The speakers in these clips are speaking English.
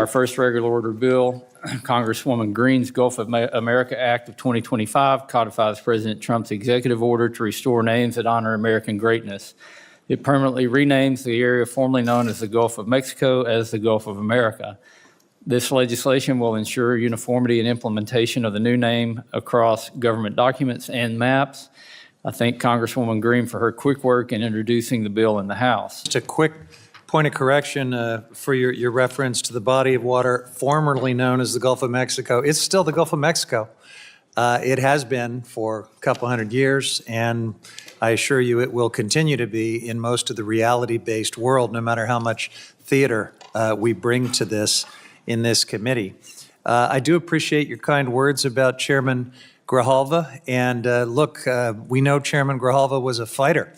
Our first regular order bill, Congresswoman Green's Gulf of America Act of 2025, codifies President Trump's executive order to restore names that honor American greatness. It permanently renames the area formerly known as the Gulf of Mexico as the Gulf of America. This legislation will ensure uniformity and implementation of the new name across government documents and maps. I thank Congresswoman Green for her quick work in introducing the bill in the House. Just a quick point of correction for your reference to the body of water formerly known as the Gulf of Mexico. It's still the Gulf of Mexico. It has been for a couple hundred years, and I assure you it will continue to be in most of the reality-based world, no matter how much theater we bring to this in this committee. I do appreciate your kind words about Chairman Grijalva, and look, we know Chairman Grijalva was a fighter,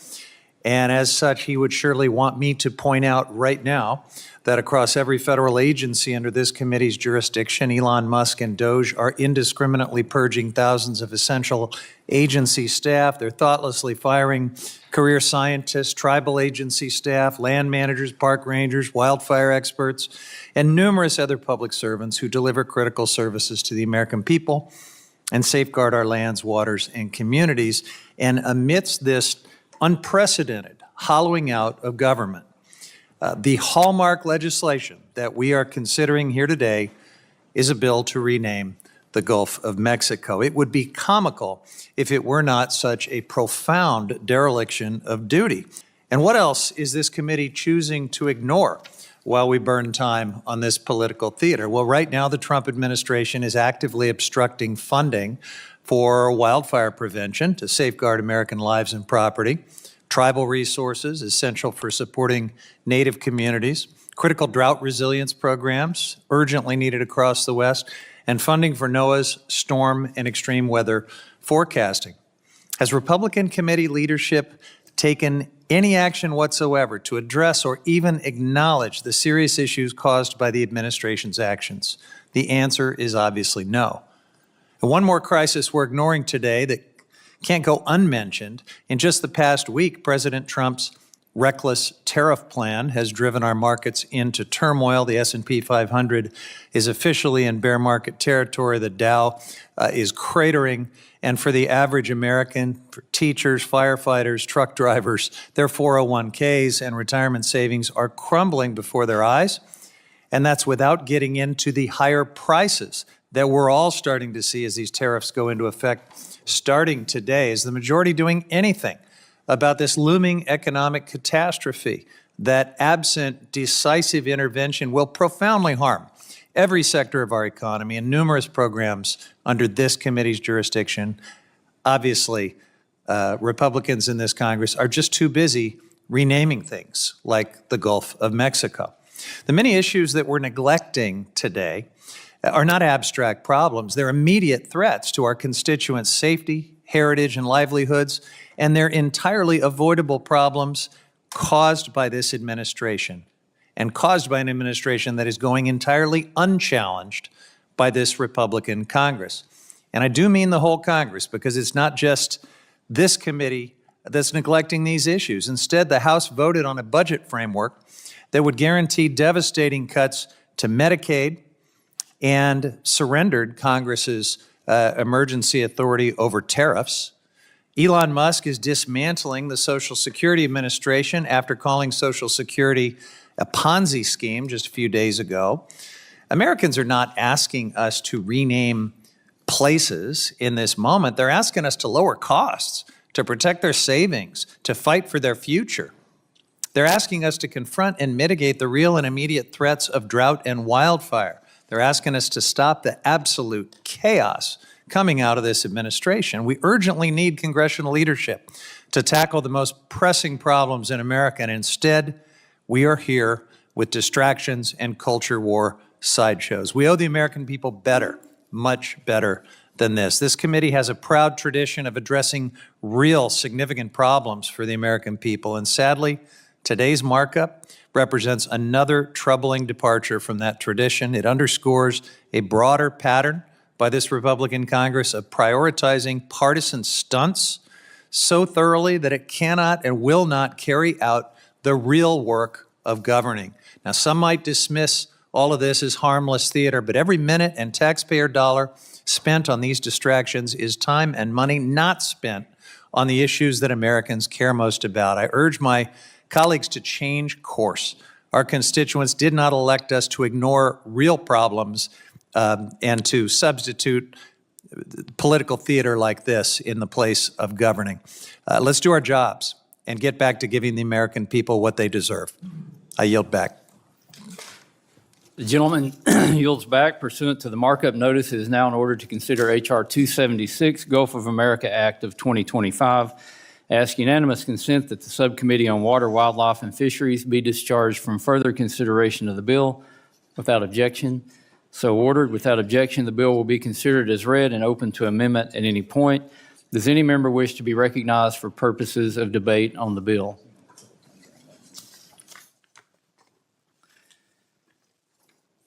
and as such, he would surely want me to point out right now that across every federal agency under this committee's jurisdiction, Elon Musk and Doge are indiscriminately purging thousands of essential agency staff. They're thoughtlessly firing career scientists, tribal agency staff, land managers, park rangers, wildfire experts, and numerous other public servants who deliver critical services to the American people and safeguard our lands, waters, and communities. And amidst this unprecedented hollowing out of government, the hallmark legislation that we are considering here today is a bill to rename the Gulf of Mexico. It would be comical if it were not such a profound dereliction of duty. And what else is this committee choosing to ignore while we burn time on this political theater? Well, right now, the Trump administration is actively obstructing funding for wildfire prevention to safeguard American lives and property, tribal resources essential for supporting Native communities, critical drought resilience programs urgently needed across the West, and funding for NOAA's storm and extreme weather forecasting. Has Republican committee leadership taken any action whatsoever to address or even acknowledge the serious issues caused by the administration's actions? The answer is obviously no. And one more crisis we're ignoring today that can't go unmentioned. In just the past week, President Trump's reckless tariff plan has driven our markets into turmoil. The S&P 500 is officially in bear market territory. The Dow is cratering. And for the average American, for teachers, firefighters, truck drivers, their 401ks and retirement savings are crumbling before their eyes. And that's without getting into the higher prices that we're all starting to see as these tariffs go into effect starting today. Is the majority doing anything about this looming economic catastrophe that, absent decisive intervention, will profoundly harm every sector of our economy and numerous programs under this committee's jurisdiction? Obviously, Republicans in this Congress are just too busy renaming things like the Gulf of Mexico. The many issues that we're neglecting today are not abstract problems. They're immediate threats to our constituents' safety, heritage, and livelihoods, and they're entirely avoidable problems caused by this administration and caused by an administration that is going entirely unchallenged by this Republican Congress. And I do mean the whole Congress, because it's not just this committee that's neglecting these issues. Instead, the House voted on a budget framework that would guarantee devastating cuts to Medicaid and surrendered Congress's emergency authority over tariffs. Elon Musk is dismantling the Social Security Administration after calling Social Security a Ponzi scheme just a few days ago. Americans are not asking us to rename places in this moment. They're asking us to lower costs, to protect their savings, to fight for their future. They're asking us to confront and mitigate the real and immediate threats of drought and wildfire. They're asking us to stop the absolute chaos coming out of this administration. We urgently need congressional leadership to tackle the most pressing problems in America, and instead, we are here with distractions and culture war sideshows. We owe the American people better, much better than this. This committee has a proud tradition of addressing real significant problems for the American people, and sadly, today's markup represents another troubling departure from that tradition. It underscores a broader pattern by this Republican Congress of prioritizing partisan stunts so thoroughly that it cannot and will not carry out the real work of governing. Now, some might dismiss all of this is harmless theater, but every minute and taxpayer dollar spent on these distractions is time and money not spent on the issues that Americans care most about. I urge my colleagues to change course. Our constituents did not elect us to ignore real problems and to substitute political theater like this in the place of governing. Let's do our jobs and get back to giving the American people what they deserve. I yield back. The gentleman yields back. Pursuant to the markup notice, it is now in order to consider H.R. 276, Gulf of America Act of 2025. I ask unanimous consent that the Subcommittee on Water, Wildlife, and Fisheries be discharged from further consideration of the bill. Without objection, so ordered. Without objection, the bill will be considered as read and open to amendment at any point. Does any member wish to be recognized for purposes of debate on the bill?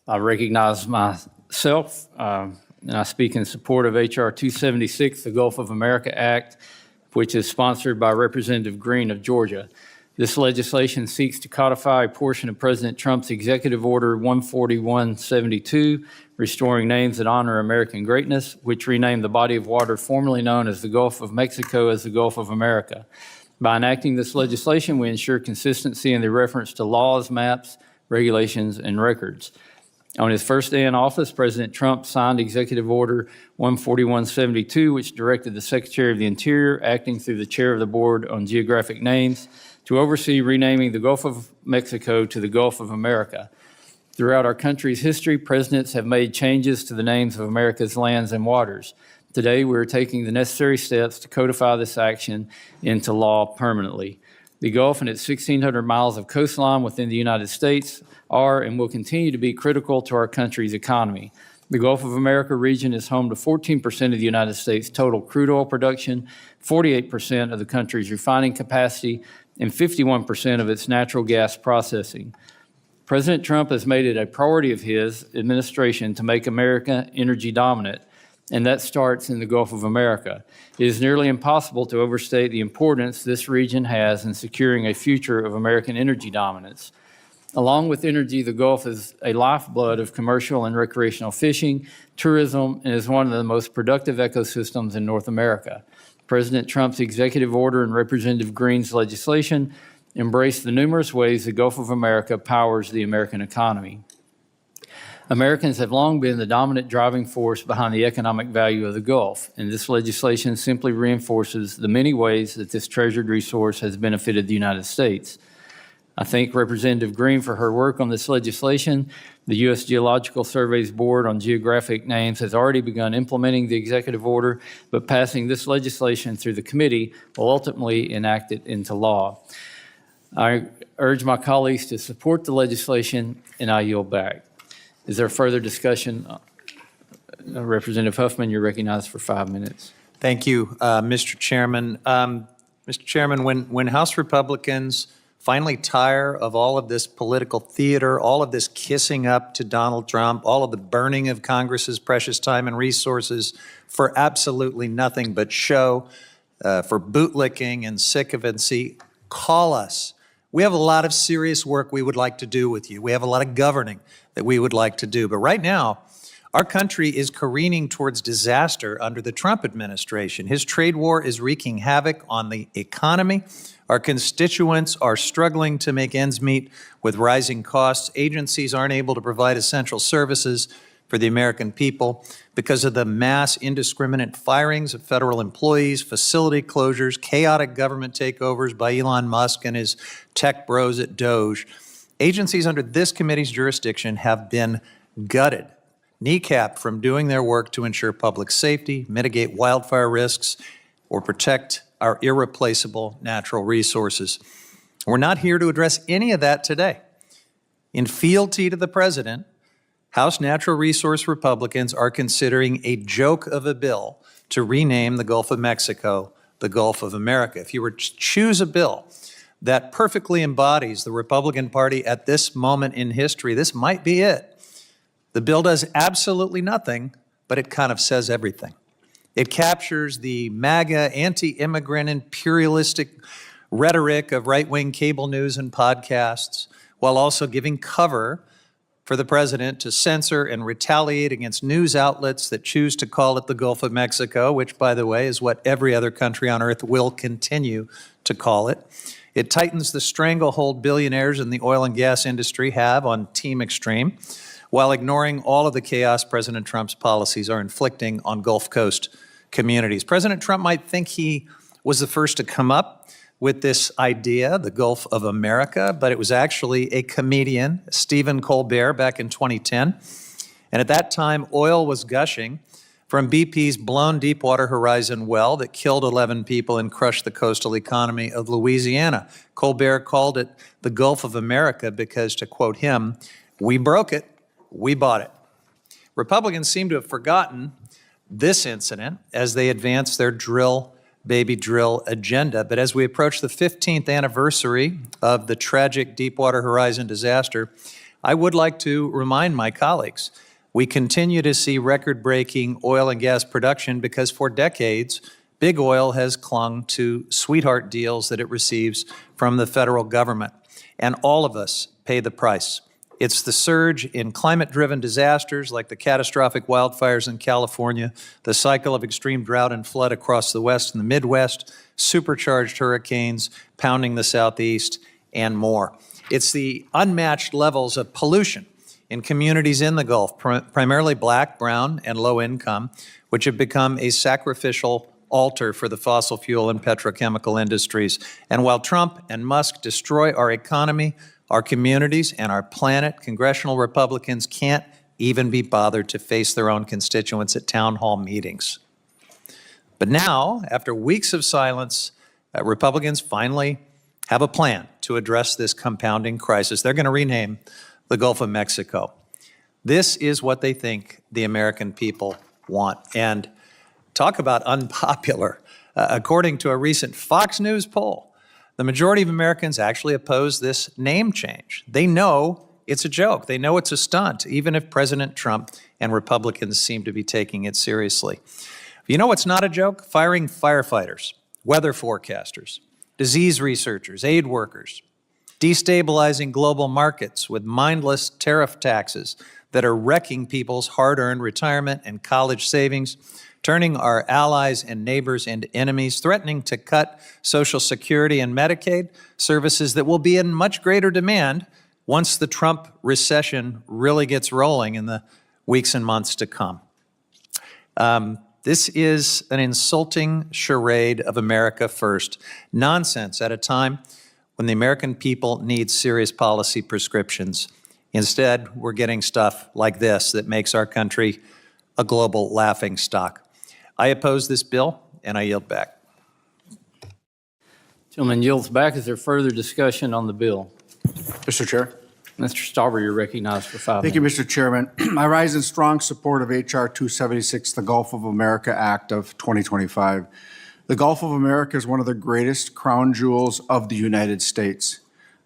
I recognize myself, and I speak in support of H.R. 276, the Gulf of America Act, which is sponsored by Representative Green of Georgia. This legislation seeks to codify a portion of President Trump's Executive Order 14172, restoring names that honor American greatness, which renamed the body of water formerly known as the Gulf of Mexico as the Gulf of America. By enacting this legislation, we ensure consistency in the reference to laws, maps, regulations, and records. On his first day in office, President Trump signed Executive Order 14172, which directed the Secretary of the Interior, acting through the Chair of the Board on Geographic Names, to oversee renaming the Gulf of Mexico to the Gulf of America. Throughout our country's history, presidents have made changes to the names of America's lands and waters. Today, we are taking the necessary steps to codify this action into law permanently. The Gulf and its 1,600 miles of coastline within the United States are and will continue to be critical to our country's economy. The Gulf of America region is home to 14% of the United States' total crude oil production, 48% of the country's refining capacity, and 51% of its natural gas processing. President Trump has made it a priority of his administration to make America energy dominant, and that starts in the Gulf of America. It is nearly impossible to overstate the importance this region has in securing a future of American energy dominance. Along with energy, the Gulf is a lifeblood of commercial and recreational fishing, tourism, and is one of the most productive ecosystems in North America. President Trump's executive order and Representative Green's legislation embrace the numerous ways the Gulf of America powers the American economy. Americans have long been the dominant driving force behind the economic value of the Gulf, and this legislation simply reinforces the many ways that this treasured resource has benefited the United States. I thank Representative Green for her work on this legislation. The U.S. Geological Survey's Board on Geographic Names has already begun implementing the executive order, but passing this legislation through the committee will ultimately enact it into law. I urge my colleagues to support the legislation, and I yield back. Is there further discussion? Representative Huffman, you're recognized for 5 minutes. Thank you, Mr. Chairman. Mr. Chairman, when House Republicans finally tire of all of this political theater, all of this kissing up to Donald Trump, all of the burning of Congress's precious time and resources for absolutely nothing but show, for bootlicking and sycophancy, call us. We have a lot of serious work we would like to do with you. We have a lot of governing that we would like to do. But right now, our country is careening towards disaster under the Trump administration. His trade war is wreaking havoc on the economy. Our constituents are struggling to make ends meet with rising costs. Agencies aren't able to provide essential services for the American people because of the mass indiscriminate firings of federal employees, facility closures, chaotic government takeovers by Elon Musk and his tech bros at Doge. Agencies under this committee's jurisdiction have been gutted, kneecapped from doing their work to ensure public safety, mitigate wildfire risks, or protect our irreplaceable natural resources. We're not here to address any of that today. In fealty to the president, House Natural Resource Republicans are considering a joke of a bill to rename the Gulf of Mexico the Gulf of America. If you were to choose a bill that perfectly embodies the Republican Party at this moment in history, this might be it. The bill does absolutely nothing, but it kind of says everything. It captures the MAGA, anti-immigrant, imperialistic rhetoric of right-wing cable news and podcasts, while also giving cover for the president to censor and retaliate against news outlets that choose to call it the Gulf of Mexico, which, by the way, is what every other country on earth will continue to call it. It tightens the stranglehold billionaires in the oil and gas industry have on Team Extreme, while ignoring all of the chaos President Trump's policies are inflicting on Gulf Coast communities. President Trump might think he was the first to come up with this idea, the Gulf of America, but it was actually a comedian, Stephen Colbert, back in 2010. And at that time, oil was gushing from BP's blown Deepwater Horizon well that killed 11 people and crushed the coastal economy of Louisiana. Colbert called it the Gulf of America because, to quote him, "We broke it, we bought it." Republicans seem to have forgotten this incident as they advance their drill baby drill agenda. But as we approach the 15th anniversary of the tragic Deepwater Horizon disaster, I would like to remind my colleagues, we continue to see record-breaking oil and gas production because for decades, big oil has clung to sweetheart deals that it receives from the federal government. And all of us pay the price. It's the surge in climate-driven disasters like the catastrophic wildfires in California, the cycle of extreme drought and flood across the West and the Midwest, supercharged hurricanes pounding the Southeast, and more. It's the unmatched levels of pollution in communities in the Gulf, primarily black, brown, and low income, which have become a sacrificial altar for the fossil fuel and petrochemical industries. And while Trump and Musk destroy our economy, our communities, and our planet, congressional Republicans can't even be bothered to face their own constituents at town hall meetings. But now, after weeks of silence, Republicans finally have a plan to address this compounding crisis. They're going to rename the Gulf of Mexico. This is what they think the American people want. And talk about unpopular. According to a recent Fox News poll, the majority of Americans actually oppose this name change. They know it's a joke. They know it's a stunt, even if President Trump and Republicans seem to be taking it seriously. You know what's not a joke? Firing firefighters, weather forecasters, disease researchers, aid workers, destabilizing global markets with mindless tariff taxes that are wrecking people's hard-earned retirement and college savings, turning our allies and neighbors into enemies, threatening to cut Social Security and Medicaid, services that will be in much greater demand once the Trump recession really gets rolling in the weeks and months to come. This is an insulting charade of America first nonsense at a time when the American people need serious policy prescriptions. Instead, we're getting stuff like this that makes our country a global laughingstock. I oppose this bill, and I yield back. Gentleman yields back. Is there further discussion on the bill? Mr. Chair. Mr. Stauber, you're recognized for 5 Thank minutes. you, Mr. Chairman. I rise in strong support of H.R. 276, the Gulf of America Act of 2025. The Gulf of America is one of the greatest crown jewels of the United States.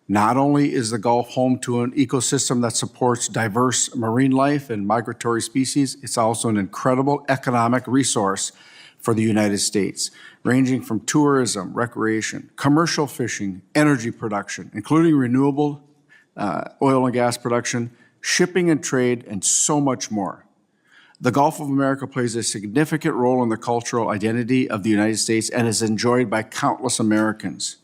Not only is the Gulf home to an ecosystem that supports diverse marine life and migratory species, it's also an incredible economic resource for the United States, ranging from tourism, recreation, commercial fishing, energy production, including renewable oil and gas production, shipping and trade, and so much more. The Gulf of America plays a significant role in the cultural identity of the United States and is enjoyed by countless Americans.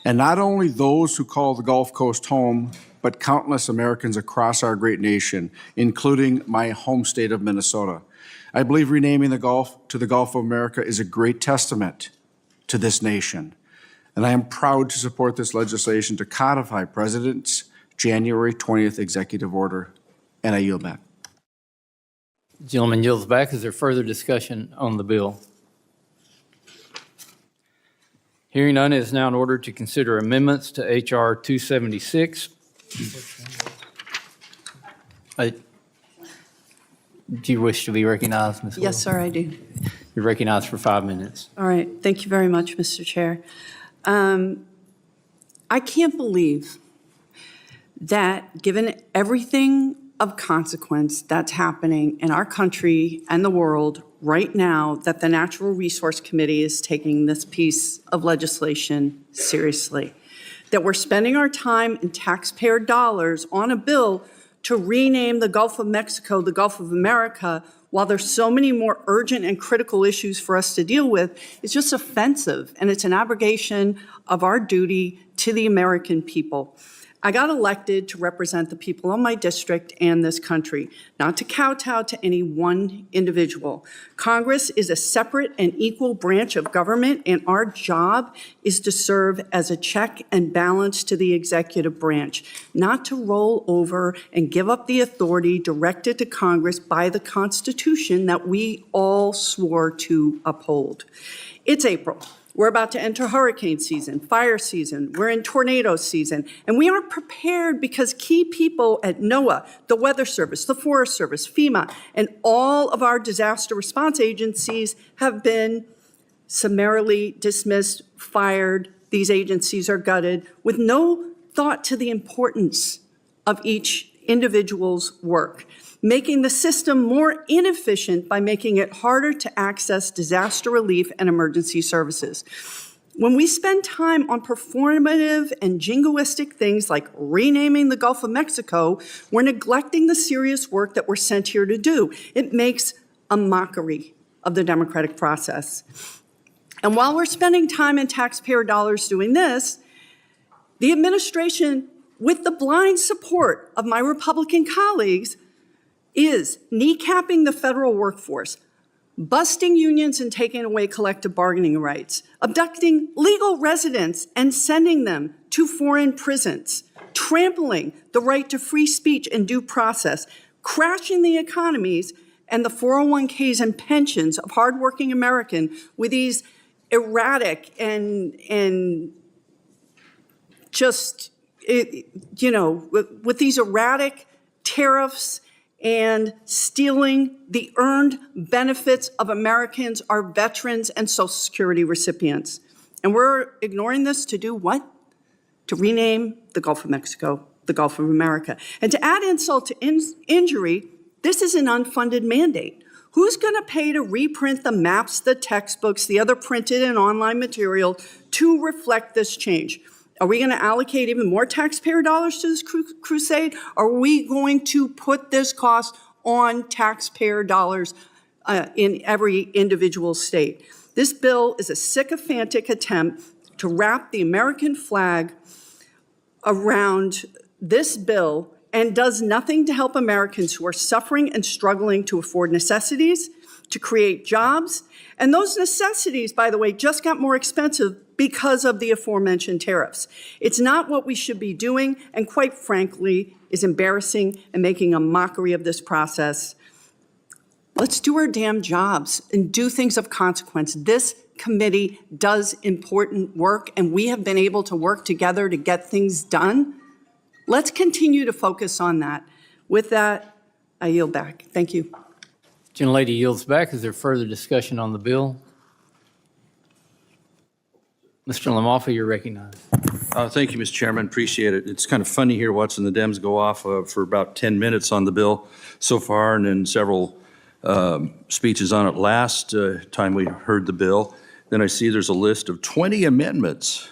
And not only those who call the Gulf Coast home, but countless Americans across our great nation, including my home state of Minnesota. I believe renaming the Gulf to the Gulf of America is a great testament to this nation. And I am proud to support this legislation to codify President's January 20th executive order. And I yield back. Gentleman yields back. Is there further discussion on the bill? Hearing none, it is now in order to consider amendments to H.R. 276. Do you wish to be recognized, Ms. Yes, sir, I do. You're recognized for 5 minutes. All right. Thank you very much, Mr. Chair. I can't believe that given everything of consequence that's happening in our country and the world right now, that the Natural Resource Committee is taking this piece of legislation seriously. That we're spending our time and taxpayer dollars on a bill to rename the Gulf of Mexico the Gulf of America while there's so many more urgent and critical issues for us to deal with is just offensive, and it's an abrogation of our duty to the American people. I got elected to represent the people of my district and this country, not to kowtow to any one individual. Congress is a separate and equal branch of government, and our job is to serve as a check and balance to the executive branch, not to roll over and give up the authority directed to Congress by the Constitution that we all swore to uphold. It's April. We're about to enter hurricane season, fire season, we're in tornado season, and we aren't prepared because key people at NOAA, the Weather Service, the Forest Service, FEMA, and all of our disaster response agencies have been summarily dismissed, fired. These agencies are gutted with no thought to the importance of each individual's work, making the system more inefficient by making it harder to access disaster relief and emergency services. When we spend time on performative and jingoistic things like renaming the Gulf of Mexico, we're neglecting the serious work that we're sent here to do. It makes a mockery of the democratic process. And while we're spending time and taxpayer dollars doing this, the administration, with the blind support of my Republican colleagues, is kneecapping the federal workforce, busting unions and taking away collective bargaining rights, abducting legal residents and sending them to foreign prisons, trampling the right to free speech and due process, crashing the economies and the 401ks and pensions of hardworking Americans with these erratic and just, with these erratic tariffs and stealing the earned benefits of Americans, our veterans and Social Security recipients. And we're ignoring this to do what? To rename the Gulf of Mexico the Gulf of America. And to add insult to injury, this is an unfunded mandate. Who's going to pay to reprint the maps, the textbooks, the other printed and online material to reflect this change? Are we going to allocate even more taxpayer dollars to this crusade? Are we going to put this cost on taxpayer dollars in every individual state? This bill is a sycophantic attempt to wrap the American flag around this bill and does nothing to help Americans who are suffering and struggling to afford necessities, to create jobs. And those necessities, by the way, just got more expensive because of the aforementioned tariffs. It's not what we should be doing, and quite frankly, is embarrassing and making a mockery of this process. Let's do our damn jobs and do things of consequence. This committee does important work, and we have been able to work together to get things done. Let's continue to focus on that. With that, I yield back. Thank you. Gentlelady yields back. Is there further discussion on the bill? Mr. LaMalfa, you're recognized. Thank you, Mr. Chairman. Appreciate it. It's kind of funny here watching the Dems go off for about 10 minutes on the bill so far, and then several speeches on it last time we heard the bill. Then I see there's a list of 20 amendments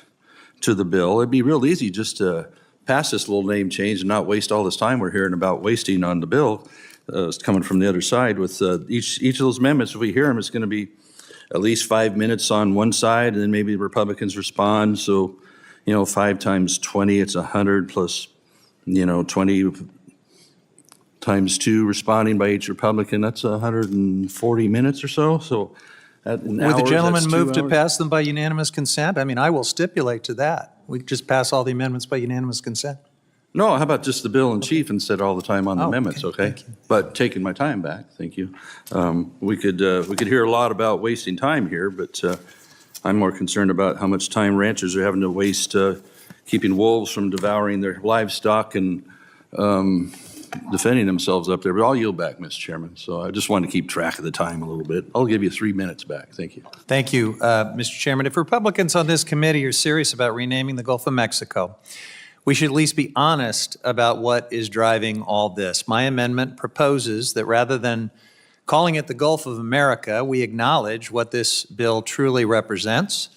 to the bill. It'd be real easy just to pass this little name change and not waste all this time we're hearing about wasting on the bill. It's coming from the other side with each of those amendments. If we hear them, it's going to be at least 5 minutes on one side, and then maybe the Republicans respond. So, 5 times 20, it's 100 plus, 20 times 2 responding by each Republican. That's 140 minutes or so. So, Would the gentleman move to pass them by unanimous consent? I mean, I will stipulate to that. We just pass all the amendments by unanimous consent. No, how about just the bill in chief instead all the time on the Oh, amendments, okay, okay? thank you. But taking my time back, thank you. We could hear a lot about wasting time here, but I'm more concerned about how much time ranchers are having to waste keeping wolves from devouring their livestock and defending themselves up there. But I'll yield back, Mr. Chairman. So I just wanted to keep track of the time a little bit. I'll give you 3 minutes back. Thank you. Thank you, Mr. Chairman. If Republicans on this committee are serious about renaming the Gulf of Mexico, we should at least be honest about what is driving all this. My amendment proposes that rather than calling it the Gulf of America, we acknowledge what this bill truly represents,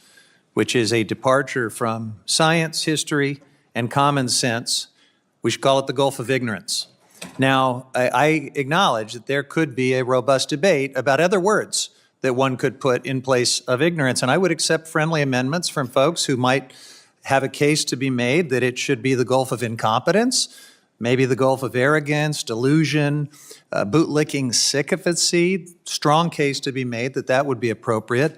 which is a departure from science, history, and common sense. We should call it the Gulf of Ignorance. Now, I acknowledge that there could be a robust debate about other words that one could put in place of ignorance, and I would accept friendly amendments from folks who might have a case to be made that it should be the Gulf of incompetence, maybe the Gulf of arrogance, delusion, bootlicking sycophancy, strong case to be made that that would be appropriate,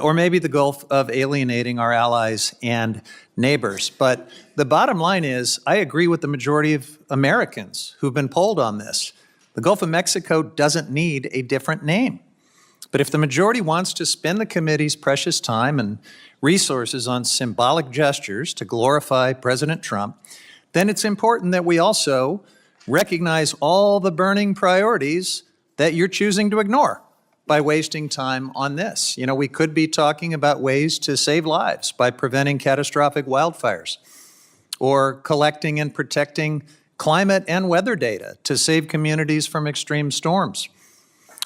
or maybe the Gulf of alienating our allies and neighbors. But the bottom line is, I agree with the majority of Americans who've been polled on this. The Gulf of Mexico doesn't need a different name. But if the majority wants to spend the committee's precious time and resources on symbolic gestures to glorify President Trump, then it's important that we also recognize all the burning priorities that you're choosing to ignore by wasting time on this. You know, we could be talking about ways to save lives by preventing catastrophic wildfires, or collecting and protecting climate and weather data to save communities from extreme storms,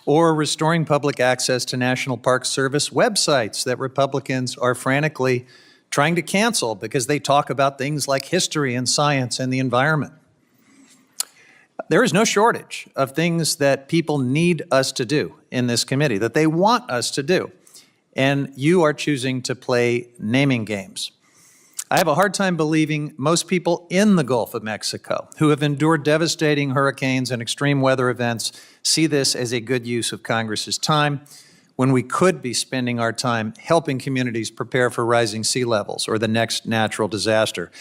or restoring public access to National Park Service websites that Republicans are frantically trying to cancel because they talk about things like history and science and the environment. There is no shortage of things that people need us to do in this committee, that they want us to do, and you are choosing to play naming games. I have a hard time believing most people in the Gulf of Mexico who have endured devastating hurricanes and extreme weather events see this as a good use of Congress's time, when we could be spending our time helping communities prepare for rising sea levels or the next natural disaster.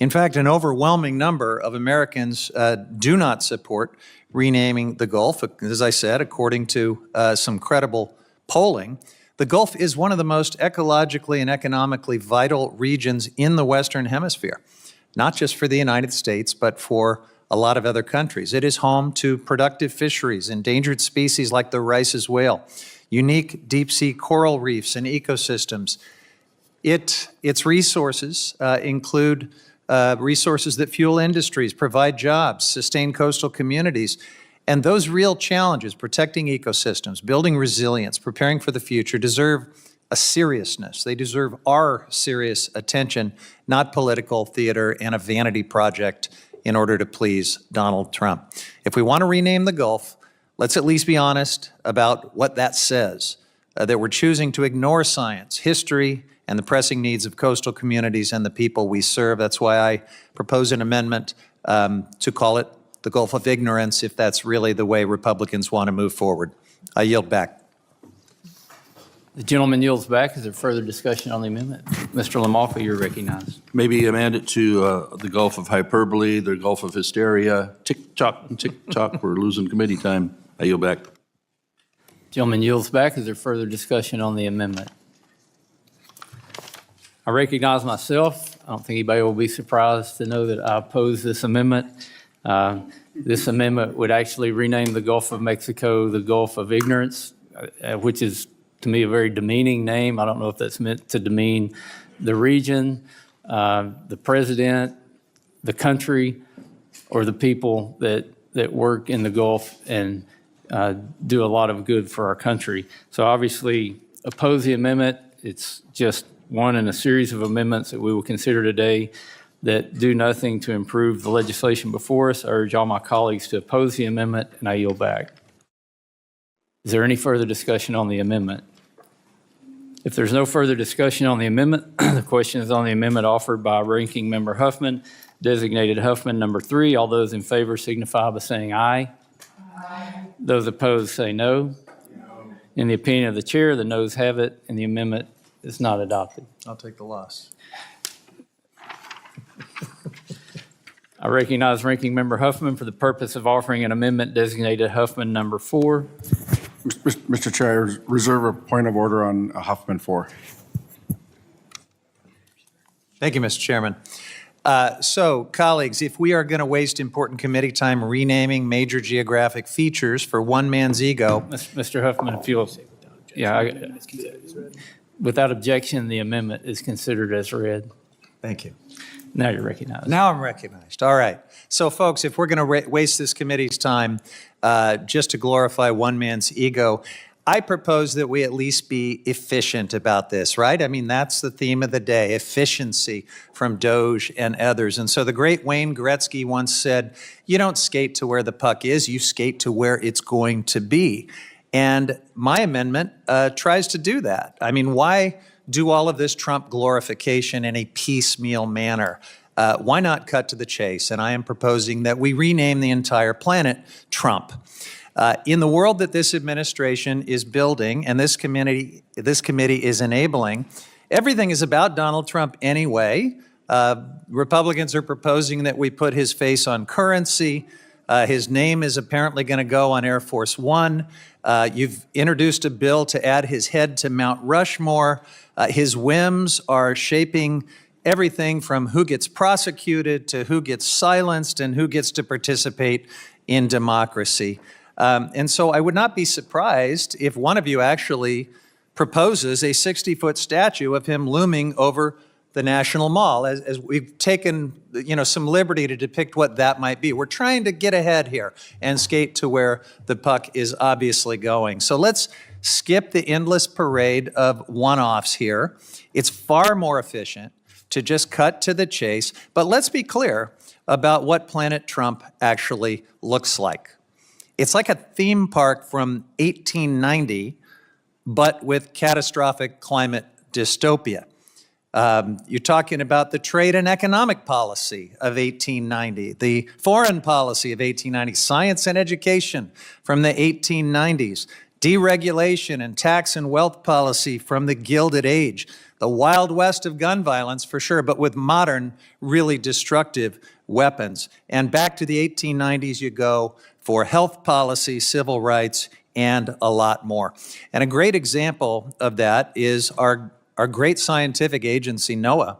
In fact, an overwhelming number of Americans do not support renaming the Gulf. As I said, according to some credible polling, the Gulf is one of the most ecologically and economically vital regions in the Western Hemisphere, not just for the United States, but for a lot of other countries. It is home to productive fisheries, endangered species like the Rice's whale, unique deep-sea coral reefs and ecosystems. Its resources include resources that fuel industries, provide jobs, sustain coastal communities. And those real challenges, protecting ecosystems, building resilience, preparing for the future, deserve a seriousness. They deserve our serious attention, not political theater and a vanity project in order to please Donald Trump. If we want to rename the Gulf, let's at least be honest about what that says, that we're choosing to ignore science, history, and the pressing needs of coastal communities and the people we serve. That's why I propose an amendment to call it the Gulf of Ignorance, if that's really the way Republicans want to move forward. I yield back. The gentleman yields back. Is there further discussion on the amendment? Mr. LaMalfa, you're recognized. Maybe amend it to the Gulf of Hyperbole, the Gulf of Hysteria. Tick-tock, tick-tock, we're losing committee time. I yield back. Gentleman yields back. Is there further discussion on the amendment? I recognize myself. I don't think anybody will be surprised to know that I oppose this amendment. This amendment would actually rename the Gulf of Mexico the Gulf of Ignorance, which is, to me, a very demeaning name. I don't know if that's meant to demean the region, the president, the country, or the people that work in the Gulf and do a lot of good for our country. So obviously, oppose the amendment. It's just one in a series of amendments that we will consider today that do nothing to improve the legislation before us. I urge all my colleagues to oppose the amendment, and I yield back. Is there any further discussion on the amendment? If there's no further discussion on the amendment, the question is on the amendment offered by Ranking Member Huffman, designated Huffman number 3. All those in favor signify by saying aye. Aye. Those opposed say no. No. In the opinion of the chair, the noes have it, and the amendment is not adopted. I'll take the loss. I recognize Ranking Member Huffman for the purpose of offering an amendment designated Huffman number 4. Mr. Chair, I reserve a point of order on Huffman 4. Thank you, Mr. Chairman. So, colleagues, if we are going to waste important committee time renaming major geographic features for one man's ego. Mr. Huffman, if you'll, without objection, the amendment is considered as read. Thank you. Now you're recognized. Now I'm recognized. All right. So, folks, if we're going to waste this committee's time just to glorify one man's ego, I propose that we at least be efficient about this, right? I mean, that's the theme of the day, efficiency from Doge and others. And so the great Wayne Gretzky once said, you don't skate to where the puck is, you skate to where it's going to be. And my amendment tries to do that. I mean, why do all of this Trump glorification in a piecemeal manner? Why not cut to the chase? And I am proposing that we rename the entire planet Trump. In the world that this administration is building and this committee is enabling, everything is about Donald Trump anyway. Republicans are proposing that we put his face on currency. His name is apparently going to go on Air Force One. You've introduced a bill to add his head to Mount Rushmore. His whims are shaping everything from who gets prosecuted to who gets silenced and who gets to participate in democracy. And so I would not be surprised if one of you actually proposes a 60-foot statue of him looming over the National Mall, as we've taken, some liberty to depict what that might be. We're trying to get ahead here and skate to where the puck is obviously going. So let's skip the endless parade of one-offs here. It's far more efficient to just cut to the chase, but let's be clear about what Planet Trump actually looks like. It's like a theme park from 1890, but with catastrophic climate dystopia. You're talking about the trade and economic policy of 1890, the foreign policy of 1890, science and education from the 1890s, deregulation and tax and wealth policy from the Gilded Age, the Wild West of gun violence for sure, but with modern, really destructive weapons. And back to the 1890s you go for health policy, civil rights, and a lot more. And a great example of that is our great scientific agency, NOAA,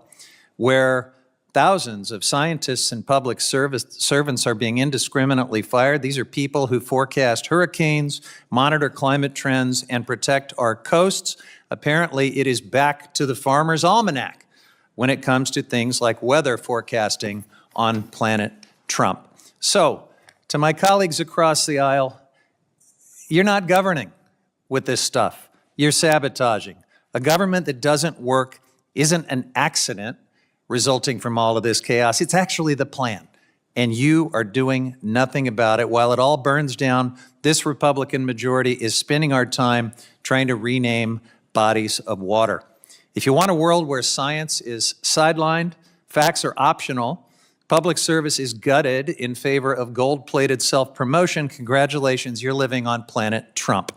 where thousands of scientists and public servants are being indiscriminately fired. These are people who forecast hurricanes, monitor climate trends, and protect our coasts. Apparently, it is back to the farmer's almanac when it comes to things like weather forecasting on Planet Trump. So, to my colleagues across the aisle, you're not governing with this stuff. You're sabotaging. A government that doesn't work isn't an accident resulting from all of this chaos. It's actually the plan. And you are doing nothing about it. While it all burns down, this Republican majority is spending our time trying to rename bodies of water. If you want a world where science is sidelined, facts are optional, public service is gutted in favor of gold-plated self-promotion, congratulations, you're living on Planet Trump.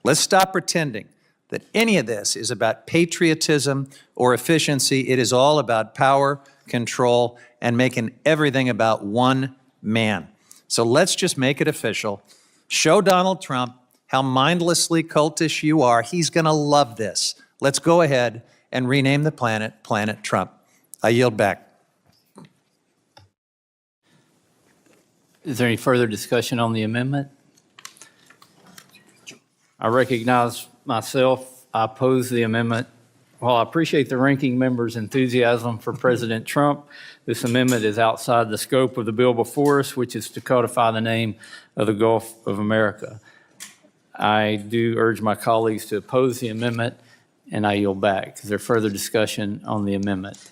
Let's stop pretending that any of this is about patriotism or efficiency. It is all about power, control, and making everything about one man. So let's just make it official. Show Donald Trump how mindlessly cultish you are. He's going to love this. Let's go ahead and rename the planet Planet Trump. I yield back. Is there any further discussion on the amendment? I recognize myself. I oppose the amendment. While I appreciate the ranking member's enthusiasm for President Trump, this amendment is outside the scope of the bill before us, which is to codify the name of the Gulf of America. I do urge my colleagues to oppose the amendment, and I yield back. Is there further discussion on the amendment?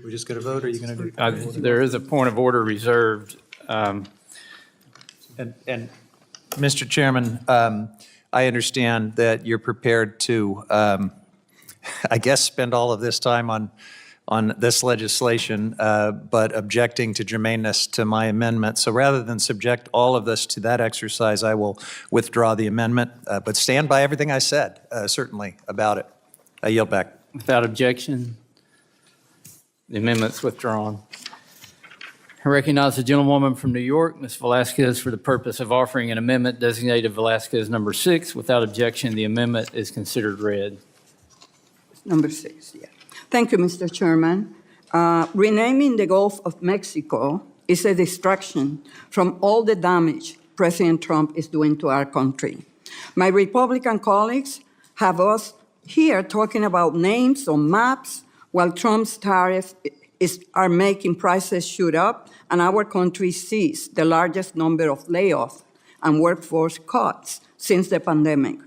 We just going to vote, or are you going to do? There is a point of order reserved. And Mr. Chairman, I understand that you're prepared to, I guess, spend all of this time on this legislation, but objecting to germaneness to my amendment. So rather than subject all of this to that exercise, I will withdraw the amendment, but stand by everything I said, certainly, about it. I yield back. Without objection, the amendment's withdrawn. I recognize the gentlewoman from New York, Ms. Velasquez, for the purpose of offering an amendment designated Velasquez number 6. Without objection, the amendment is considered read. Number 6, yeah. Thank you, Mr. Chairman. Renaming the Gulf of Mexico is a distraction from all the damage President Trump is doing to our country. My Republican colleagues have us here talking about names on maps while Trump's tariffs are making prices shoot up and our country sees the largest number of layoffs and workforce cuts since the pandemic.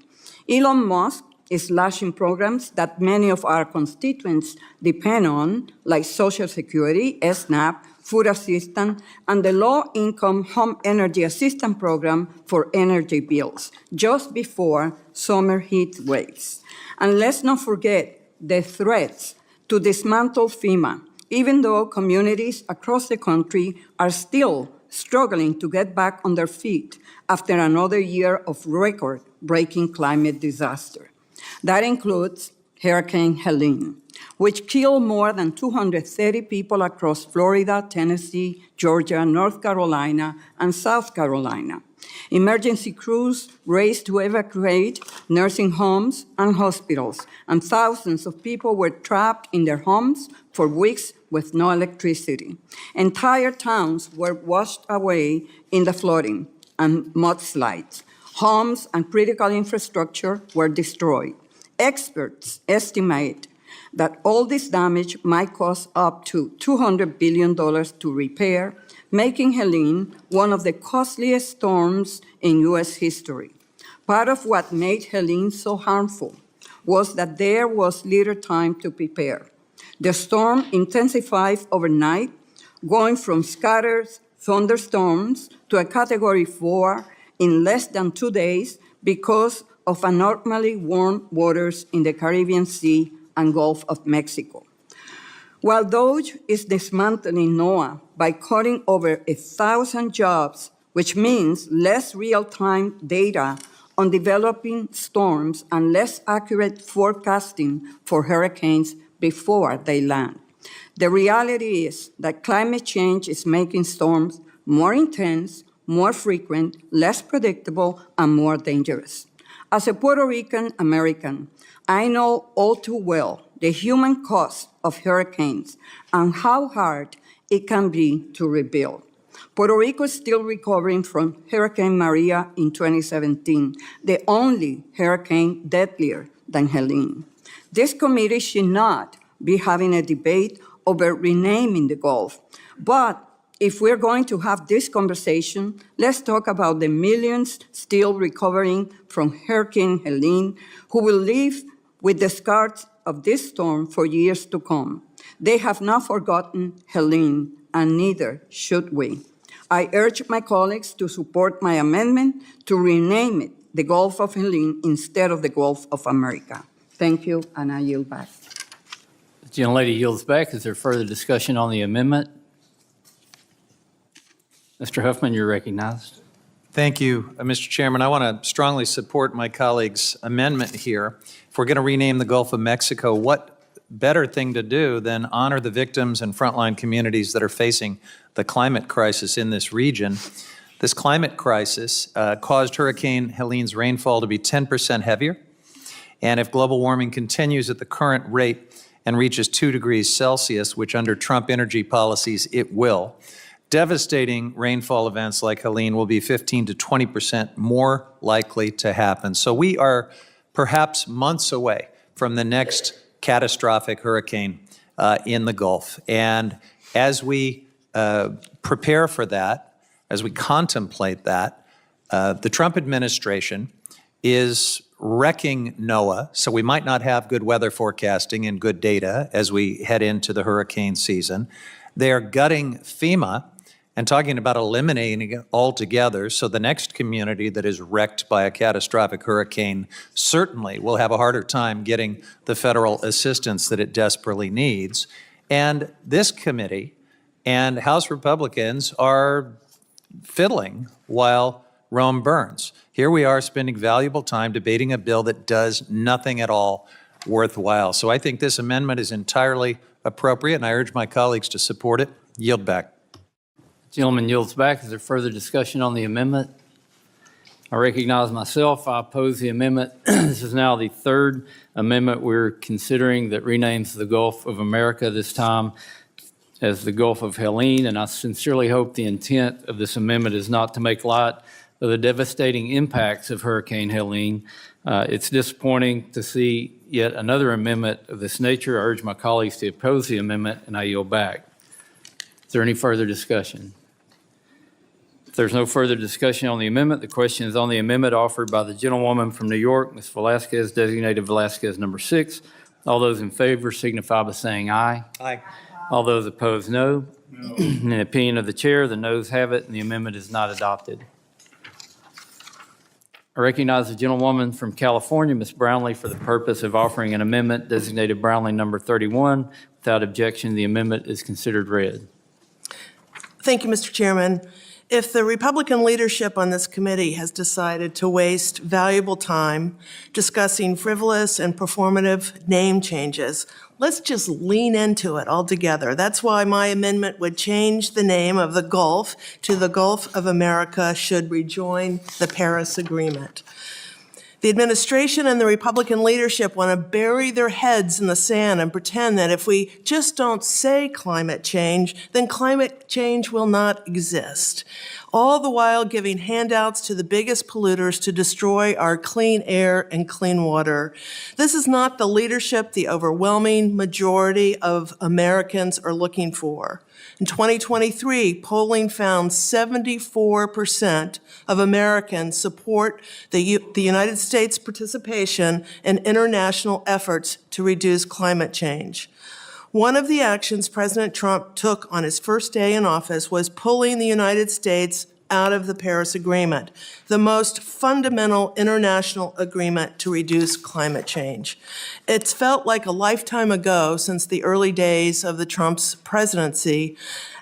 Elon Musk is slashing programs that many of our constituents depend on, like Social Security, SNAP, food assistance, and the low-income home energy assistance program for energy bills, just before summer heat waves. And let's not forget the threats to dismantle FEMA, even though communities across the country are still struggling to get back on their feet after another year of record-breaking climate disaster. That includes Hurricane Helen, which killed more than 230 people across Florida, Tennessee, Georgia, North Carolina, and South Carolina. Emergency crews raced to evacuate nursing homes and hospitals, and thousands of people were trapped in their homes for weeks with no electricity. Entire towns were washed away in the flooding and mudslides. Homes and critical infrastructure were destroyed. Experts estimate that all this damage might cost up to $200 billion to repair, making Helene one of the costliest storms in U.S. history. Part of what made Helene so harmful was that there was little time to prepare. The storm intensified overnight, going from scattered thunderstorms to a Category 4 in less than 2 days because of abnormally warm waters in the Caribbean Sea and Gulf of Mexico. While DOGE is dismantling NOAA by cutting over 1,000 jobs, which means less real-time data on developing storms and less accurate forecasting for hurricanes before they land. The reality is that climate change is making storms more intense, more frequent, less predictable, and more dangerous. As a Puerto Rican American, I know all too well the human cost of hurricanes and how hard it can be to rebuild. Puerto Rico is still recovering from Hurricane Maria in 2017, the only hurricane deadlier than Helene. This committee should not be having a debate over renaming the Gulf, but if we're going to have this conversation, let's talk about the millions still recovering from Hurricane Helene who will live with the scars of this storm for years to come. They have not forgotten Helene, and neither should we. I urge my colleagues to support my amendment to rename it the Gulf of Helene instead of the Gulf of America. Thank you, and I yield back. The gentlelady yields back. Is there further discussion on the amendment? Mr. Huffman, you're recognized. Thank you, Mr. Chairman. I want to strongly support my colleague's amendment here. If we're going to rename the Gulf of Mexico, what better thing to do than honor the victims and frontline communities that are facing the climate crisis in this region? This climate crisis caused Hurricane Helene's rainfall to be 10% heavier. And if global warming continues at the current rate and reaches 2 degrees Celsius, which under Trump energy policies it will, devastating rainfall events like Helene will be 15 to 20% more likely to happen. So we are perhaps months away from the next catastrophic hurricane in the Gulf. And as we prepare for that, as we contemplate that, the Trump administration is wrecking NOAA, so we might not have good weather forecasting and good data as we head into the hurricane season. They are gutting FEMA and talking about eliminating it altogether, so the next community that is wrecked by a catastrophic hurricane certainly will have a harder time getting the federal assistance that it desperately needs. And this committee and House Republicans are fiddling while Rome burns. Here we are spending valuable time debating a bill that does nothing at all worthwhile. So I think this amendment is entirely appropriate, and I urge my colleagues to support it. Yield back. Gentleman yields back. Is there further discussion on the amendment? I recognize myself. I oppose the amendment. This is now the third amendment we're considering that renames the Gulf of America, this time as the Gulf of Helene, and I sincerely hope the intent of this amendment is not to make light of the devastating impacts of Hurricane Helene. It's disappointing to see yet another amendment of this nature. I urge my colleagues to oppose the amendment, and I yield back. Is there any further discussion? If there's no further discussion on the amendment, the question is on the amendment offered by the gentlewoman from New York, Ms. Velasquez, designated Velasquez number 6. All those in favor signify by saying aye. Aye. All those opposed, no. In the opinion of the chair, the noes have it, and the amendment is not adopted. I recognize the gentlewoman from California, Ms. Brownlee, for the purpose of offering an amendment designated Brownlee number 31. Without objection, the amendment is considered read. Thank you, Mr. Chairman. If the Republican leadership on this committee has decided to waste valuable time discussing frivolous and performative name changes, let's just lean into it altogether. That's why my amendment would change the name of the Gulf to the Gulf of America should rejoin the Paris Agreement. The administration and the Republican leadership want to bury their heads in the sand and pretend that if we just don't say climate change, then climate change will not exist. All the while giving handouts to the biggest polluters to destroy our clean air and clean water. This is not the leadership the overwhelming majority of Americans are looking for. In 2023, polling found 74% of Americans support the United States participation in international efforts to reduce climate change. One of the actions President Trump took on his first day in office was pulling the United States out of the Paris Agreement, the most fundamental international agreement to reduce climate change. It's felt like a lifetime ago since the early days of the Trump's presidency,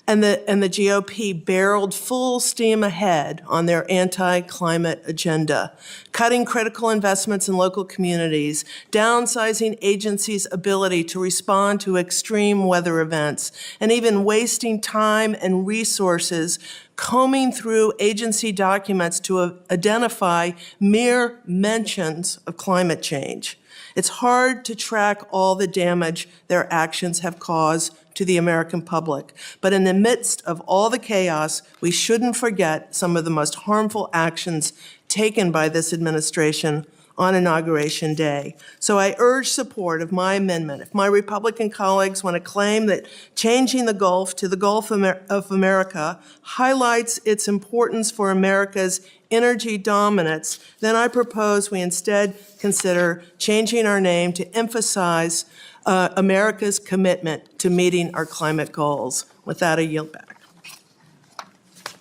and the GOP barreled full steam ahead on their anti-climate agenda, cutting critical investments in local communities, downsizing agencies' ability to respond to extreme weather events, and even wasting time and resources combing through agency documents to identify mere mentions of climate change. It's hard to track all the damage their actions have caused to the American public. But in the midst of all the chaos, we shouldn't forget some of the most harmful actions taken by this administration on Inauguration Day. So I urge support of my amendment. If my Republican colleagues want to claim that changing the Gulf to the Gulf of America highlights its importance for America's energy dominance, then I propose we instead consider changing our name to emphasize America's commitment to meeting our climate goals. With that, I yield back.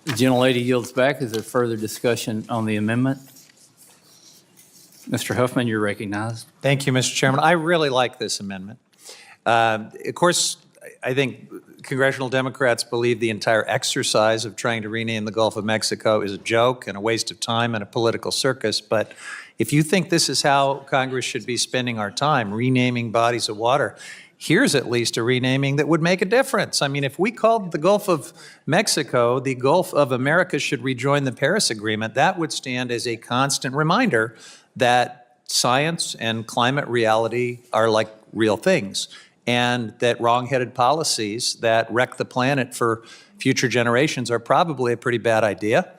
The gentlelady yields back. Is there further discussion on the amendment? Mr. Huffman, you're recognized. Thank you, Mr. Chairman. I really like this amendment. Of course, I think Congressional Democrats believe the entire exercise of trying to rename the Gulf of Mexico is a joke and a waste of time and a political circus. But if you think this is how Congress should be spending our time, renaming bodies of water, here's at least a renaming that would make a difference. I mean, if we called the Gulf of Mexico the Gulf of America should rejoin the Paris Agreement, that would stand as a constant reminder that science and climate reality are like real things, and that wrong-headed policies that wreck the planet for future generations are probably a pretty bad idea,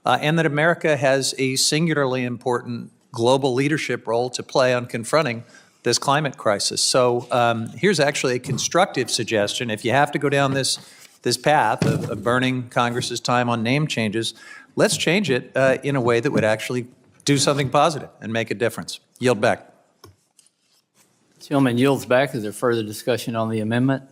and that America has a singularly important global leadership role to play on confronting this climate crisis. So here's actually a constructive suggestion. If you have to go down this path of burning Congress's time on name changes, let's change it in a way that would actually do something positive and make a difference. Yield back. Gentleman yields back. Is there further discussion on the amendment?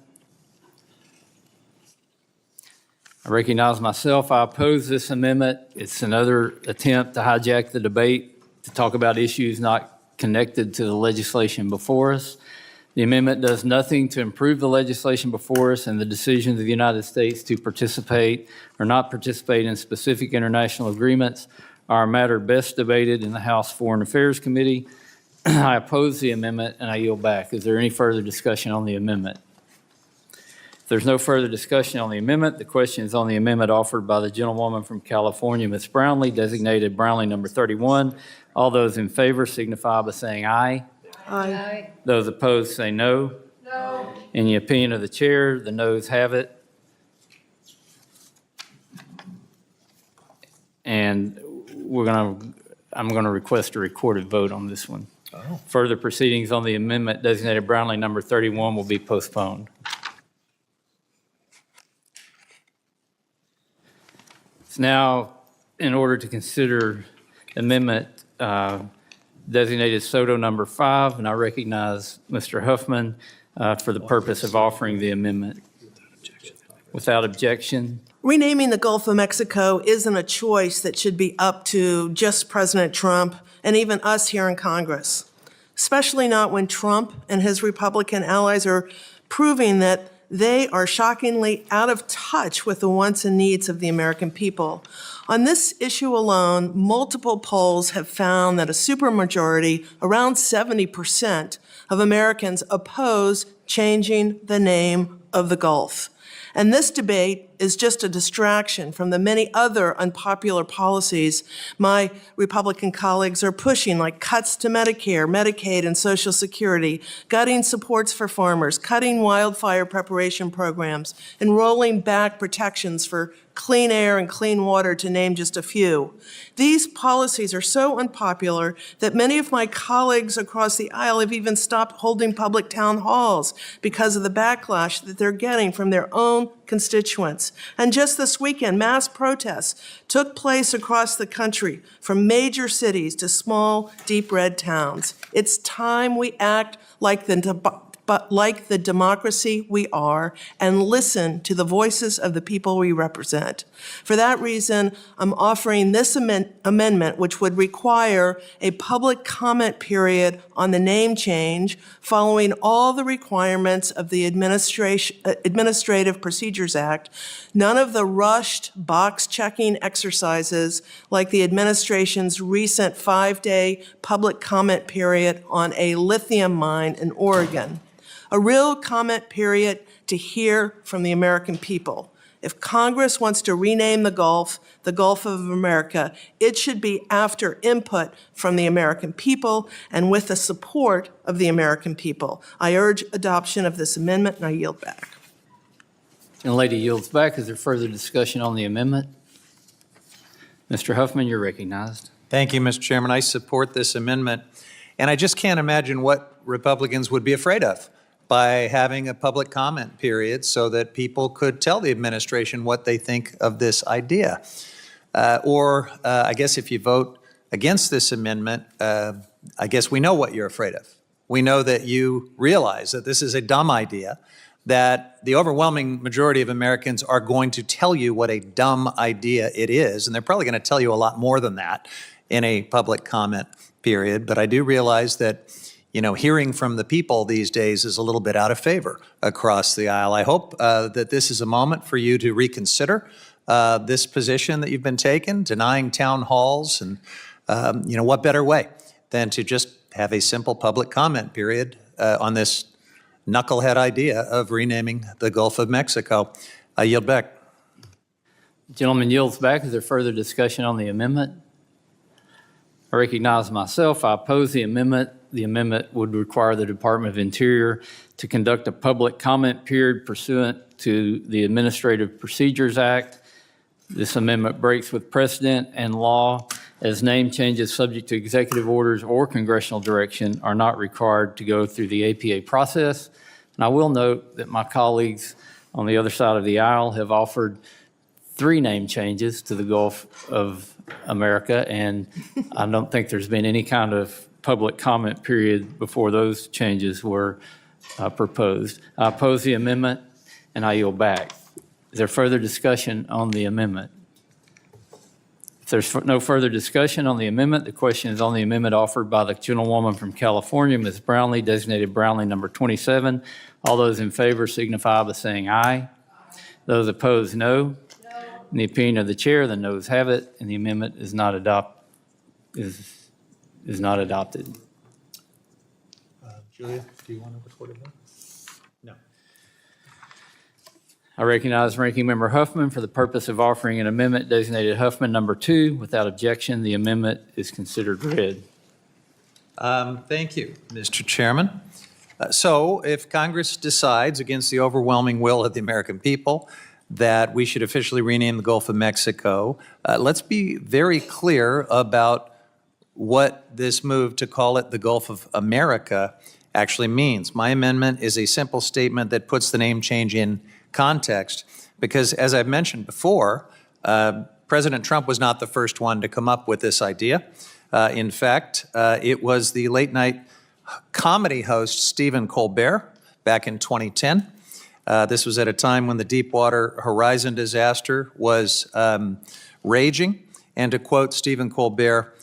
I recognize myself. I oppose this amendment. It's another attempt to hijack the debate to talk about issues not connected to the legislation before us. The amendment does nothing to improve the legislation before us, and the decisions of the United States to participate or not participate in specific international agreements are a matter best debated in the House Foreign Affairs Committee. I oppose the amendment, and I yield back. Is there any further discussion on the amendment? If there's no further discussion on the amendment, the question is on the amendment offered by the gentlewoman from California, Ms. Brownlee, designated Brownlee number 31. All those in favor signify by saying aye. Aye. Those opposed say no. No. In the opinion of the chair, the noes have it. And I'm going to request a recorded vote on this one. Further proceedings on the amendment designated Brownlee number 31 will be postponed. It's now in order to consider amendment designated Soto number 5, and I recognize Mr. Huffman for the purpose of offering the amendment. Without objection. Renaming the Gulf of Mexico isn't a choice that should be up to just President Trump and even us here in Congress, especially not when Trump and his Republican allies are proving that they are shockingly out of touch with the wants and needs of the American people. On this issue alone, multiple polls have found that a supermajority, around 70% of Americans, oppose changing the name of the Gulf. And this debate is just a distraction from the many other unpopular policies my Republican colleagues are pushing, like cuts to Medicare, Medicaid, and Social Security, gutting supports for farmers, cutting wildfire preparation programs, and rolling back protections for clean air and clean water, to name just a few. These policies are so unpopular that many of my colleagues across the aisle have even stopped holding public town halls because of the backlash that they're getting from their own constituents. And just this weekend, mass protests took place across the country, from major cities to small, deep red towns. It's time we act like the democracy we are, and listen to the voices of the people we represent. For that reason, I'm offering this amendment, which would require a public comment period on the name change following all the requirements of the Administrative Procedures Act, none of the rushed box-checking exercises like the administration's recent 5-day public comment period on a lithium mine in Oregon. A real comment period to hear from the American people. If Congress wants to rename the Gulf of America, it should be after input from the American people and with the support of the American people. I urge adoption of this amendment, and I yield back. The lady yields back. Is there further discussion on the amendment? Mr. Huffman, you're recognized. Thank you, Mr. Chairman. I support this amendment, and I just can't imagine what Republicans would be afraid of by having a public comment period so that people could tell the administration what they think of this idea. I guess if you vote against this amendment, I guess we know what you're afraid of. We know that you realize that this is a dumb idea, that the overwhelming majority of Americans are going to tell you what a dumb idea it is, and they're probably going to tell you a lot more than that in a public comment period. But I do realize that hearing from the people these days is a little bit out of favor across the aisle. I hope that this is a moment for you to reconsider this position that you've been taking, denying town halls, and what better way than to just have a simple public comment period on this knucklehead idea of renaming the Gulf of Mexico. I yield back. Gentleman yields back. Is there further discussion on the amendment? I recognize myself. I oppose the amendment. The amendment would require the Department of Interior to conduct a public comment period pursuant to the Administrative Procedures Act. This amendment breaks with precedent and law, as name changes subject to executive orders or congressional direction are not required to go through the APA process. And I will note that my colleagues on the other side of the aisle have offered 3 name changes to the Gulf of America, and I don't think there's been any kind of public comment period before those changes were proposed. I oppose the amendment, and I yield back. Is there further discussion on the amendment? If there's no further discussion on the amendment, the question is on the amendment offered by the gentlewoman from California, Ms. Brownlee, designated Brownlee number 27. All those in favor signify by saying aye. Those opposed, no. In the opinion of the chair, the noes have it, and the amendment is not adopted. Julia, do you want to record it? No. I recognize Ranking Member Huffman for the purpose of offering an amendment designated Huffman number 2. Without objection, the amendment is considered read. Thank you, Mr. Chairman. So if Congress decides, against the overwhelming will of the American people, that we should officially rename the Gulf of Mexico. Let's be very clear about what this move to call it the Gulf of America actually means. My amendment is a simple statement that puts the name change in context because, as I've mentioned before, President Trump was not the first one to come up with this idea. In fact, it was the late-night comedy host Stephen Colbert back in 2010. This was at a time when the Deepwater Horizon disaster was raging. And to quote Stephen Colbert,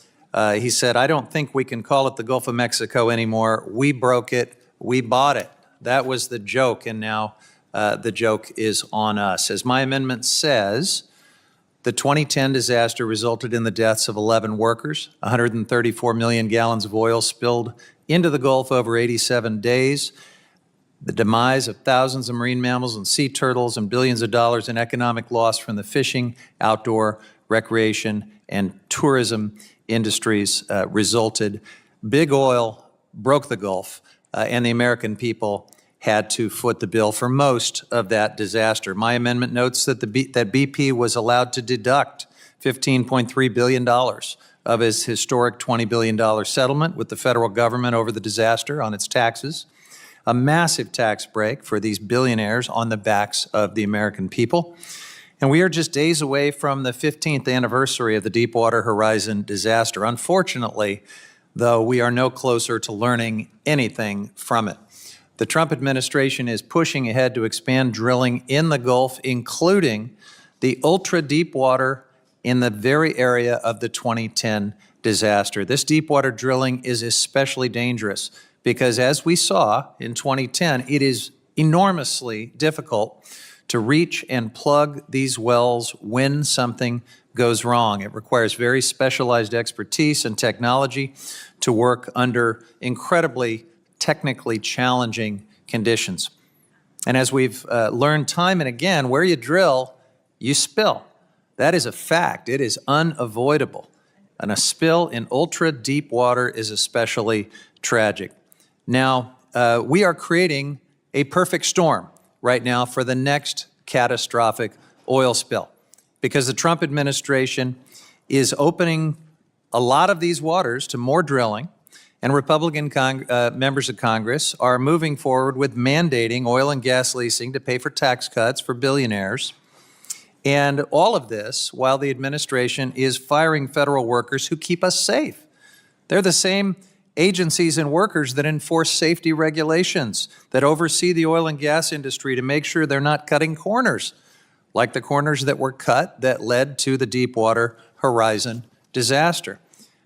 he said, "I don't think we can call it the Gulf of Mexico anymore. We broke it. We bought it." That was the joke, and now the joke is on us. As my amendment says, the 2010 disaster resulted in the deaths of 11 workers, 134 million gallons of oil spilled into the Gulf over 87 days, the demise of thousands of marine mammals and sea turtles, and billions of dollars in economic loss from the fishing, outdoor, recreation, and tourism industries resulted. Big oil broke the Gulf, and the American people had to foot the bill for most of that disaster. My amendment notes that that BP was allowed to deduct $15.3 billion of its historic $20 billion settlement with the federal government over the disaster on its taxes, a massive tax break for these billionaires on the backs of the American people. And we are just days away from the 15th anniversary of the Deepwater Horizon disaster. Unfortunately, though, we are no closer to learning anything from it. The Trump administration is pushing ahead to expand drilling in the Gulf, including the ultra-deep water in the very area of the 2010 disaster. This deepwater drilling is especially dangerous because, as we saw in 2010, it is enormously difficult to reach and plug these wells when something goes wrong. It requires very specialized expertise and technology to work under incredibly technically challenging conditions. And as we've learned time and again, where you drill, you spill. That is a fact. It is unavoidable. And a spill in ultra deep water is especially tragic. Now, we are creating a perfect storm right now for the next catastrophic oil spill because the Trump administration is opening a lot of these waters to more drilling, and Republican members of Congress are moving forward with mandating oil and gas leasing to pay for tax cuts for billionaires. And all of this while the administration is firing federal workers who keep us safe. They're the same agencies and workers that enforce safety regulations, that oversee the oil and gas industry to make sure they're not cutting corners, like the corners that were cut that led to the Deepwater Horizon disaster.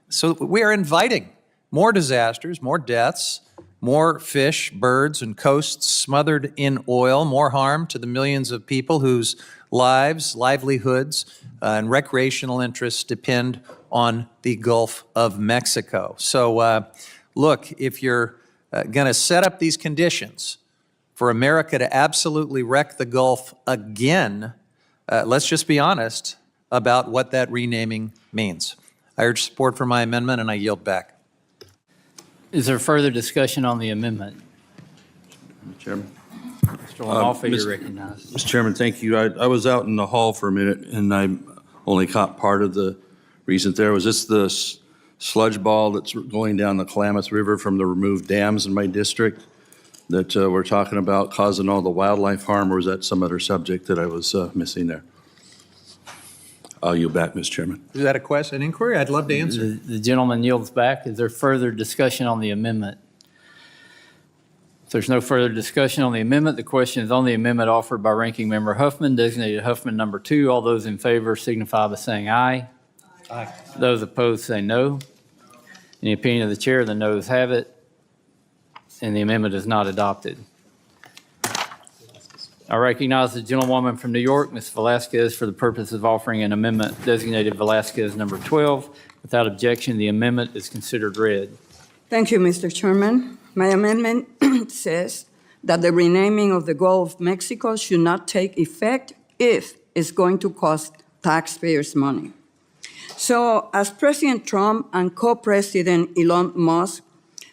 So we are inviting more disasters, more deaths, more fish, birds, and coasts smothered in oil, more harm to the millions of people whose lives, livelihoods, and recreational interests depend on the Gulf of Mexico. So look, if you're going to set up these conditions for America to absolutely wreck the Gulf again, let's just be honest about what that renaming means. I urge support for my amendment, and I yield back. Is there further discussion on the amendment? Mr. Chairman. Mr. Lamalfa, you're recognized. Mr. Chairman, thank you. I was out in the hall for a minute, and I only caught part of the reason there. Was this the sludge ball that's going down the Klamath River from the removed dams in my district that we're talking about causing all the wildlife harm, or was that some other subject that I was missing there? I'll yield back, Mr. Chairman. Is that a question, an inquiry? I'd love to answer. The gentleman yields back. Is there further discussion on the amendment? If there's no further discussion on the amendment, the question is on the amendment offered by Ranking Member Huffman, designated Huffman number 2. All those in favor signify by saying aye. Aye. Those opposed say no. In the opinion of the chair, the noes have it, and the amendment is not adopted. I recognize the gentlewoman from New York, Ms. Velasquez, for the purpose of offering an amendment designated Velasquez number 12. Without objection, the amendment is considered read. Thank you, Mr. Chairman. My amendment says that the renaming of the Gulf of Mexico should not take effect if it's going to cost taxpayers money. So as President Trump and co-president Elon Musk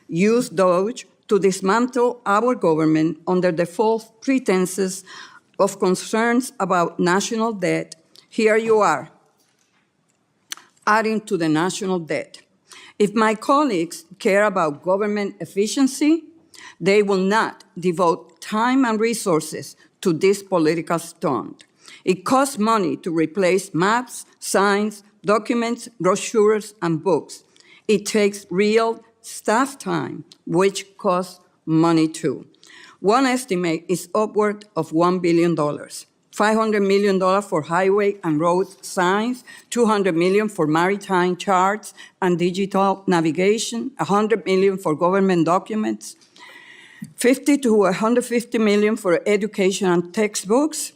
used Doge to dismantle our government under the false pretenses of concerns about national debt, here you are, adding to the national debt. If my colleagues care about government efficiency, they will not devote time and resources to this political stunt. It costs money to replace maps, signs, documents, brochures, and books. It takes real staff time, which costs money too. One estimate is upward of $1 billion. $500 million for highway and road signs, $200 million for maritime charts and digital navigation, $100 million for government documents, $50 to $150 million for education and textbooks.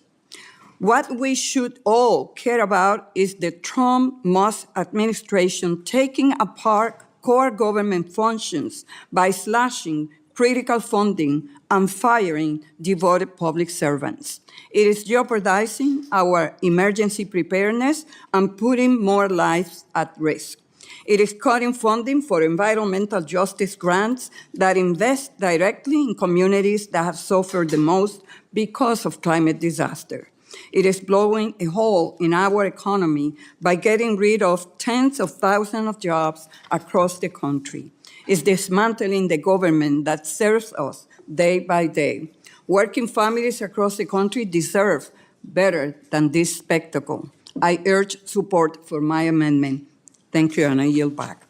What we should all care about is the Trump-Musk administration taking apart core government functions by slashing critical funding and firing devoted public servants. It is jeopardizing our emergency preparedness and putting more lives at risk. It is cutting funding for environmental justice grants that invest directly in communities that have suffered the most because of climate disaster. It is blowing a hole in our economy by getting rid of tens of thousands of jobs across the country. It's dismantling the government that serves us day by day. Working families across the country deserve better than this spectacle. I urge support for my amendment. Thank you, and I yield back.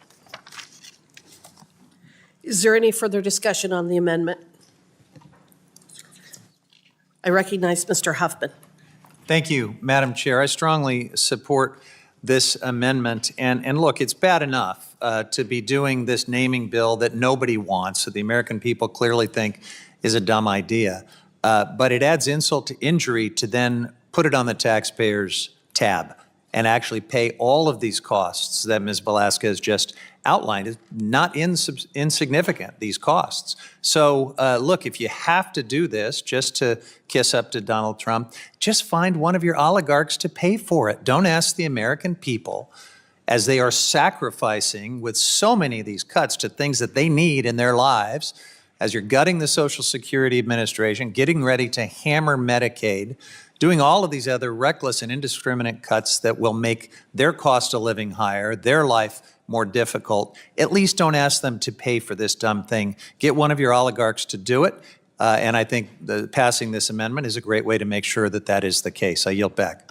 Is there any further discussion on the amendment? I recognize Mr. Huffman. Thank you, Madam Chair. I strongly support this amendment. And look, it's bad enough to be doing this naming bill that nobody wants, that the American people clearly think is a dumb idea. But it adds insult to injury to then put it on the taxpayers' tab and actually pay all of these costs that Ms. Velasquez just outlined. It's not insignificant, these costs. So look, if you have to do this just to kiss up to Donald Trump, just find one of your oligarchs to pay for it. Don't ask the American people, as they are sacrificing with so many of these cuts to things that they need in their lives, as you're gutting the Social Security Administration, getting ready to hammer Medicaid, doing all of these other reckless and indiscriminate cuts that will make their cost of living higher, their life more difficult. At least don't ask them to pay for this dumb thing. Get one of your oligarchs to do it. And I think passing this amendment is a great way to make sure that that is the case. I yield back.